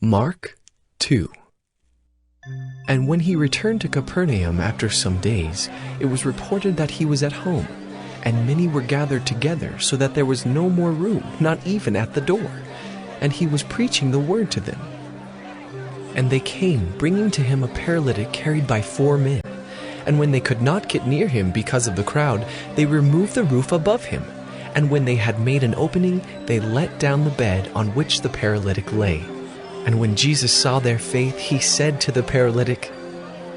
Mark 2. And when he returned to Capernaum after some days, it was reported that he was at home, and many were gathered together, so that there was no more room, not even at the door. And he was preaching the word to them. And they came, bringing to him a paralytic carried by 4 men. And when they could not get near him because of the crowd, they removed the roof above him. And when they had made an opening, they let down the bed on which the paralytic lay. And when Jesus saw their faith, he said to the paralytic,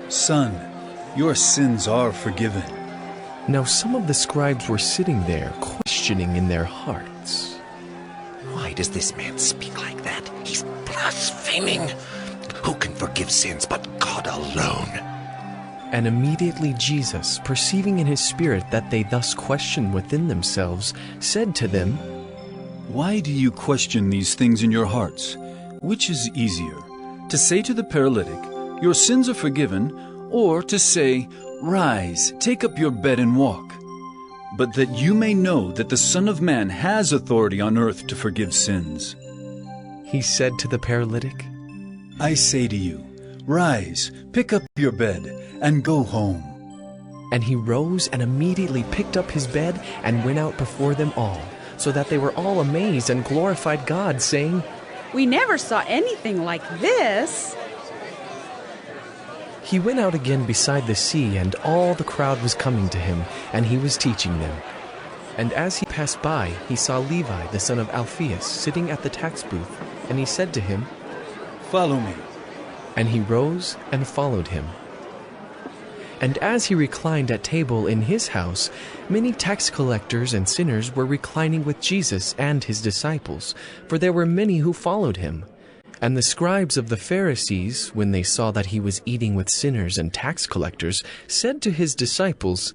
"Son, your sins are forgiven." Now some of the scribes were sitting there, questioning in their hearts, "Why does this man speak like that? He's blaspheming. Who can forgive sins but God alone?" And immediately Jesus, perceiving in his spirit that they thus questioned within themselves, said to them, "Why do you question these things in your hearts? Which is easier, to say to the paralytic, 'Your sins are forgiven,' or to say, 'Rise, take up your bed and walk'? But that you may know that the Son of Man has authority on earth to forgive sins." He said to the paralytic, "I say to you, rise, pick up your bed, and go home." And he rose and immediately picked up his bed and went out before them all, so that they were all amazed and glorified God, saying, "We never saw anything like this." He went out again beside the sea, and all the crowd was coming to him, and he was teaching them. And as he passed by, he saw Levi, the son of Alphaeus, sitting at the tax booth, and he said to him, "Follow me." And he rose and followed him. And as he reclined at table in his house, many tax collectors and sinners were reclining with Jesus and his disciples, for there were many who followed him. And the scribes of the Pharisees, when they saw that he was eating with sinners and tax collectors, said to his disciples,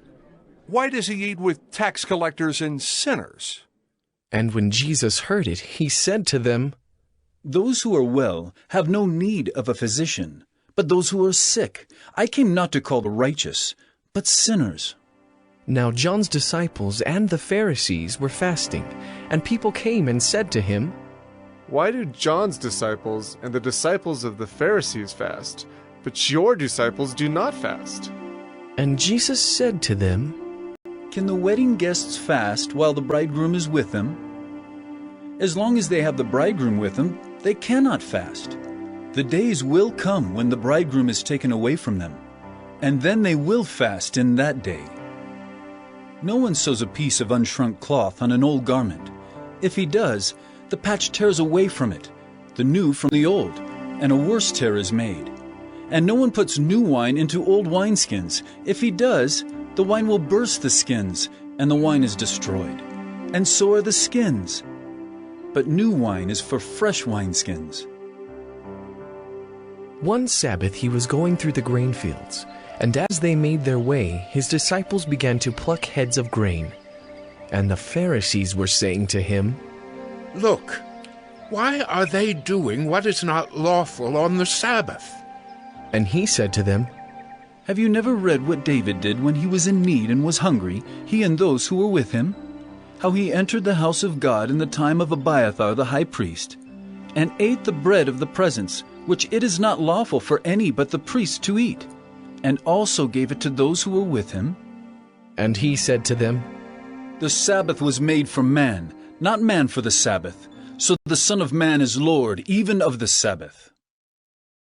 "Why does he eat with tax collectors and sinners?" And when Jesus heard it, he said to them, "Those who are well have no need of a physician, but those who are sick. I came not to call the righteous, but sinners." Now John's disciples and the Pharisees were fasting, and people came and said to him, "Why do John's disciples and the disciples of the Pharisees fast, but your disciples do not fast?" And Jesus said to them, "Can the wedding guests fast while the bridegroom is with them? As long as they have the bridegroom with them, they cannot fast. The days will come when the bridegroom is taken away from them, and then they will fast in that day. No one sews a piece of unshrunk cloth on an old garment. If he does, the patch tears away from it, the new from the old, and a worse tear is made. And no one puts new wine into old wineskins. If he does, the wine will burst the skins, and the wine is destroyed. And so are the skins. But new wine is for fresh wineskins." One Sabbath he was going through the grain fields, and as they made their way, his disciples began to pluck heads of grain. And the Pharisees were saying to him, "Look, why are they doing what is not lawful on the Sabbath?" And he said to them, Have you never read what David did when he was in need and was hungry, he and those who were with him? How he entered the house of God in the time of Abiathar the high priest, and ate the bread of the presence, which it is not lawful for any but the priest to eat, and also gave it to those who were with him? And he said to them, The Sabbath was made for man, not man for the Sabbath. So the Son of Man is Lord even of the Sabbath.